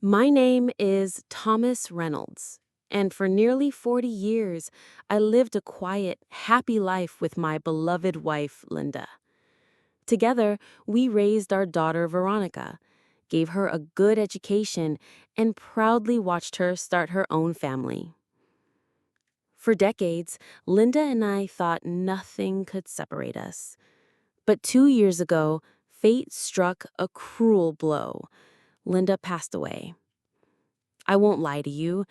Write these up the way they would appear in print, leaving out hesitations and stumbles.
My name is Thomas Reynolds, and for nearly 40 years, I lived a quiet, happy life with my beloved wife, Linda. Together, we raised our daughter, Veronica, gave her a good education, and proudly watched her start her own family. For decades, Linda and I thought nothing could separate us. But 2 years ago, fate struck a cruel blow. Linda passed away. I won't lie to you.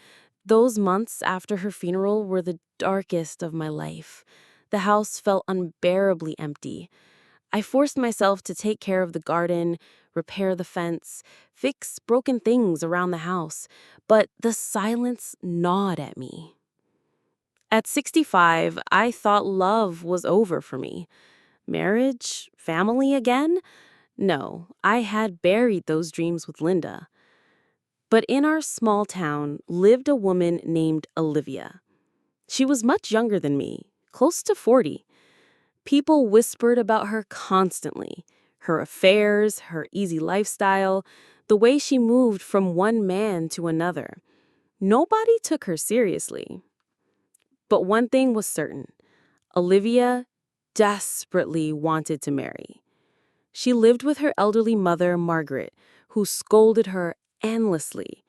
Those months after her funeral were the darkest of my life. The house felt unbearably empty. I forced myself to take care of the garden, repair the fence, fix broken things around the house, but the silence gnawed at me. At 65, I thought love was over for me. Marriage? Family again? No, I had buried those dreams with Linda. But in our small town lived a woman named Olivia. She was much younger than me, close to 40. People whispered about her constantly, her affairs, her easy lifestyle, the way she moved from one man to another. Nobody took her seriously. But one thing was certain. Olivia desperately wanted to marry. She lived with her elderly mother, Margaret, who scolded her endlessly.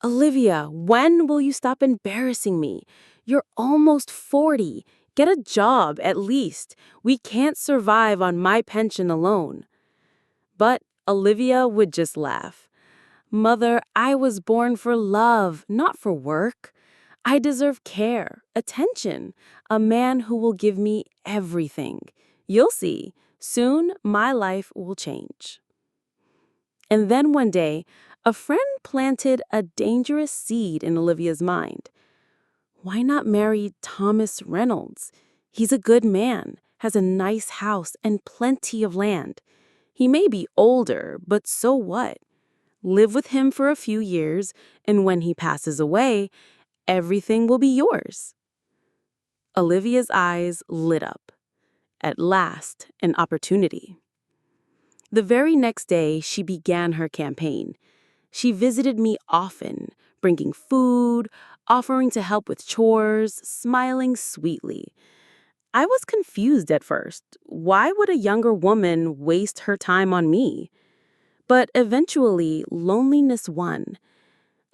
Olivia, when will you stop embarrassing me? You're almost 40. Get a job, at least. We can't survive on my pension alone. But Olivia would just laugh. Mother, I was born for love, not for work. I deserve care, attention, a man who will give me everything. You'll see, soon my life will change. And then one day, a friend planted a dangerous seed in Olivia's mind. Why not marry Thomas Reynolds? He's a good man, has a nice house and plenty of land. He may be older, but so what? Live with him for a few years, and when he passes away, everything will be yours. Olivia's eyes lit up. At last, an opportunity. The very next day, she began her campaign. She visited me often, bringing food, offering to help with chores, smiling sweetly. I was confused at first. Why would a younger woman waste her time on me? But eventually, loneliness won.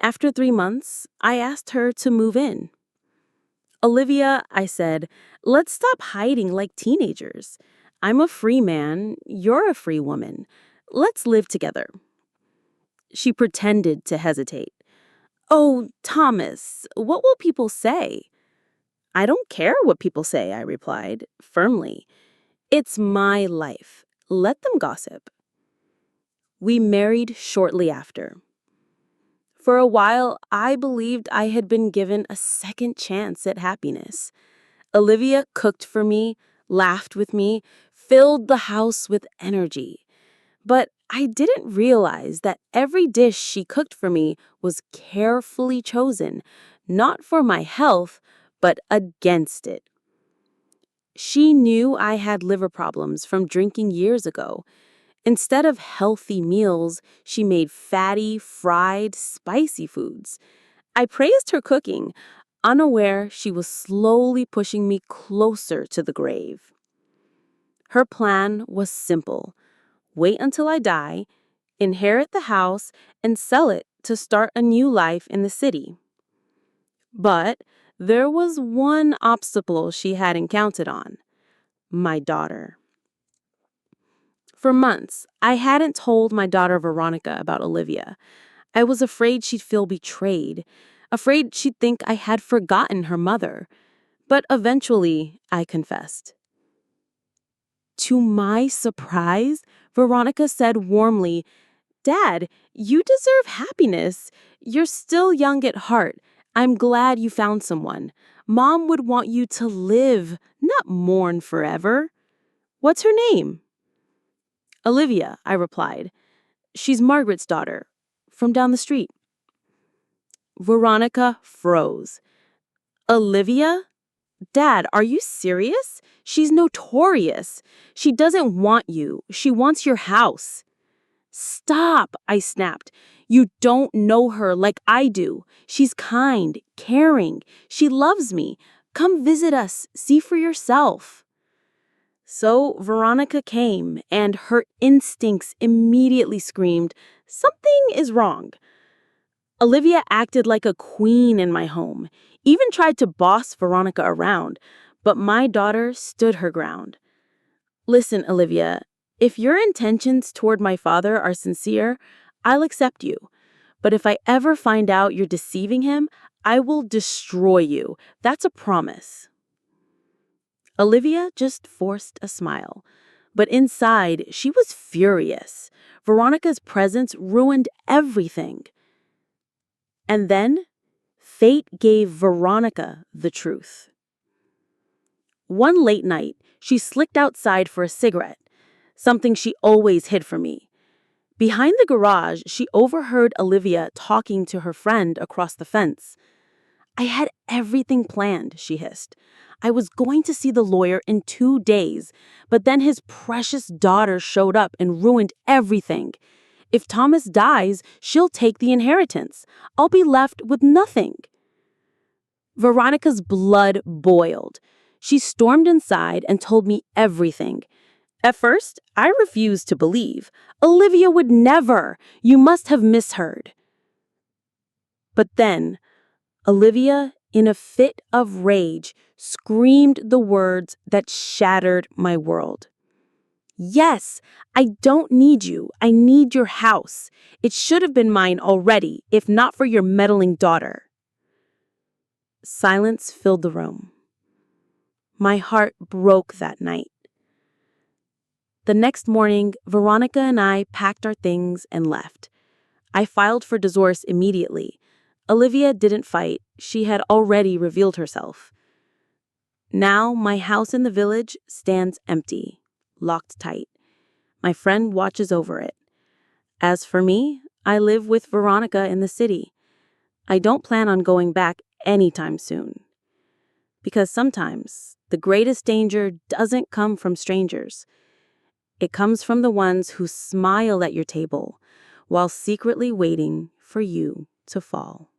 After 3 months, I asked her to move in. Olivia, I said, let's stop hiding like teenagers. I'm a free man, you're a free woman. Let's live together. She pretended to hesitate. Oh, Thomas, what will people say? I don't care what people say, I replied, firmly. It's my life. Let them gossip. We married shortly after. For a while, I believed I had been given a second chance at happiness. Olivia cooked for me, laughed with me, filled the house with energy. But I didn't realize that every dish she cooked for me was carefully chosen, not for my health, but against it. She knew I had liver problems from drinking years ago. Instead of healthy meals, she made fatty, fried, spicy foods. I praised her cooking, unaware she was slowly pushing me closer to the grave. Her plan was simple. Wait until I die, inherit the house, and sell it to start a new life in the city. But there was one obstacle she hadn't counted on: my daughter. For months, I hadn't told my daughter Veronica about Olivia. I was afraid she'd feel betrayed, afraid she'd think I had forgotten her mother. But eventually, I confessed. To my surprise, Veronica said warmly, Dad, you deserve happiness. You're still young at heart. I'm glad you found someone. Mom would want you to live, not mourn forever. What's her name? Olivia, I replied. She's Margaret's daughter, from down the street. Veronica froze. Olivia? Dad, are you serious? She's notorious. She doesn't want you. She wants your house. Stop, I snapped. You don't know her like I do. She's kind, caring. She loves me. Come visit us. See for yourself." So Veronica came, and her instincts immediately screamed, "Something is wrong." Olivia acted like a queen in my home, even tried to boss Veronica around, but my daughter stood her ground. "Listen, Olivia, if your intentions toward my father are sincere, I'll accept you. But if I ever find out you're deceiving him, I will destroy you. That's a promise." Olivia just forced a smile. But inside, she was furious. Veronica's presence ruined everything. And then, fate gave Veronica the truth. One late night, she slipped outside for a cigarette, something she always hid from me. Behind the garage, she overheard Olivia talking to her friend across the fence. "I had everything planned," she hissed. "I was going to see the lawyer in 2 days, but then his precious daughter showed up and ruined everything. If Thomas dies, she'll take the inheritance. I'll be left with nothing." Veronica's blood boiled. She stormed inside and told me everything. At first, I refused to believe. "Olivia would never. You must have misheard." But then, Olivia, in a fit of rage, screamed the words that shattered my world. "Yes, I don't need you. I need your house. It should have been mine already, if not for your meddling daughter." Silence filled the room. My heart broke that night. The next morning, Veronica and I packed our things and left. I filed for divorce immediately. Olivia didn't fight. She had already revealed herself. Now, my house in the village stands empty, locked tight. My friend watches over it. As for me, I live with Veronica in the city. I don't plan on going back anytime soon. Because sometimes the greatest danger doesn't come from strangers. It comes from the ones who smile at your table while secretly waiting for you to fall.